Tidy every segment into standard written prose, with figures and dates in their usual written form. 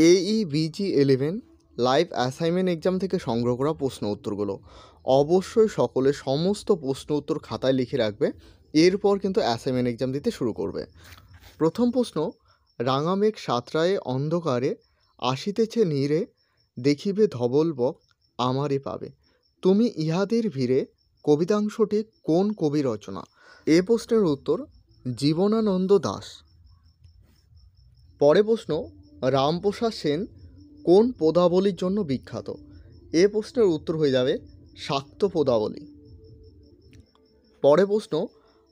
AEBG11 live assignment exam থেকে সংগ্রহ করা প্রশ্ন উত্তরগুলো অবশ্যই সকলে সমস্ত প্রশ্ন উত্তর খাতায় লিখে রাখবে। এরপর কিন্তু অ্যাসাইনমেন্ট এক্সাম দিতে শুরু করবে। প্রথম প্রশ্ন, রাঙামেঘ সাঁতরায়ে অন্ধকারে আসিতেছে নীরে, দেখিবে ধবল বক আমারে পাবে, তুমি ইহাদের ভিড়ে কবিতাংশটি কোন কবি রচনা? এ প্রশ্নের উত্তর জীবনানন্দ দাশ। পরে প্রশ্ন, রামপ্রসাদ সেন কোন পদাবলীর জন্য বিখ্যাত? এ প্রশ্নের উত্তর হয়ে যাবে শাক্ত পদাবলী। পরে প্রশ্ন,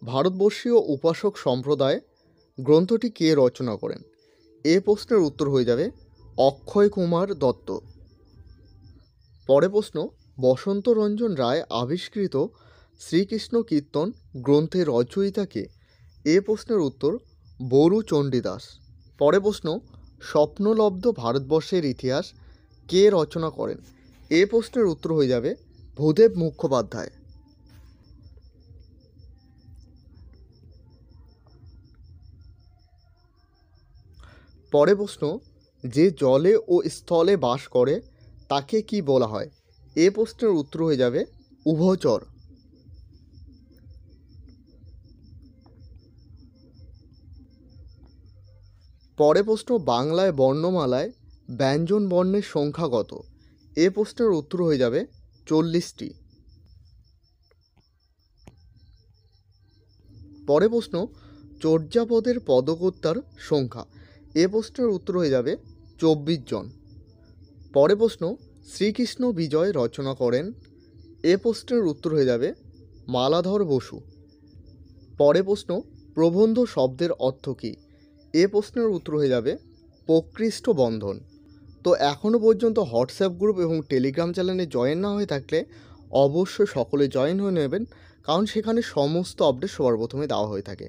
ভারতবর্ষীয় উপাসক সম্প্রদায় গ্রন্থটি কে রচনা করেন? এ প্রশ্নের উত্তর হয়ে যাবে অক্ষয় কুমার দত্ত। পরে প্রশ্ন, বসন্ত রঞ্জন রায় আবিষ্কৃত শ্রীকৃষ্ণ কীর্তন গ্রন্থের রচয়িতা কে? এ প্রশ্নের উত্তর বরু চণ্ডীদাস। পরে প্রশ্ন, স্বপ্নলব্ধ ভারতবর্ষের ইতিহাস কে রচনা করেন? এ প্রশ্নের উত্তর হয়ে যাবে ভূদেব মুখোপাধ্যায়। পরে প্রশ্ন, যে জলে ও স্থলে বাস করে তাকে কি বলা হয়? এ প্রশ্নের উত্তর হয়ে যাবে উভচর। পরে প্রশ্ন, বাংলায় বর্ণমালায় ব্যঞ্জন বর্ণের সংখ্যা কত? এ প্রশ্নের উত্তর হয়ে যাবে 40টি। পরে প্রশ্ন, চর্যাপদের পদকর্তার সংখ্যা? এ প্রশ্নের উত্তর হয়ে যাবে 24 জন। পরে প্রশ্ন, শ্রীকৃষ্ণ বিজয় রচনা করেন? এ প্রশ্নের উত্তর হয়ে যাবে মালাধর বসু। পরে প্রশ্ন, প্রবন্ধ শব্দের অর্থ কী? এ প্রশ্নের উত্তর হয়ে যাবে প্রকৃষ্ট বন্ধন। তো এখনও পর্যন্ত হোয়াটসঅ্যাপ গ্রুপ এবং টেলিগ্রাম চ্যানেলে জয়েন না হয়ে থাকলে অবশ্যই সকলে জয়েন হয়ে নেবেন, কারণ সেখানে সমস্ত আপডেট সবার প্রথমে দেওয়া হয়ে থাকে।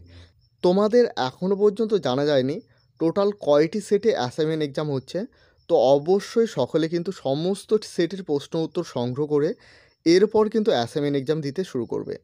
তোমাদের এখনও পর্যন্ত জানা যায়নি টোটাল কয়টি সেটে অ্যাসাইনমেন্ট এক্সাম হচ্ছে। তো অবশ্যই সকলে কিন্তু সমস্ত সেটের প্রশ্ন উত্তর সংগ্রহ করে এরপর কিন্তু অ্যাসাইনমেন্ট এক্সাম দিতে শুরু করবে।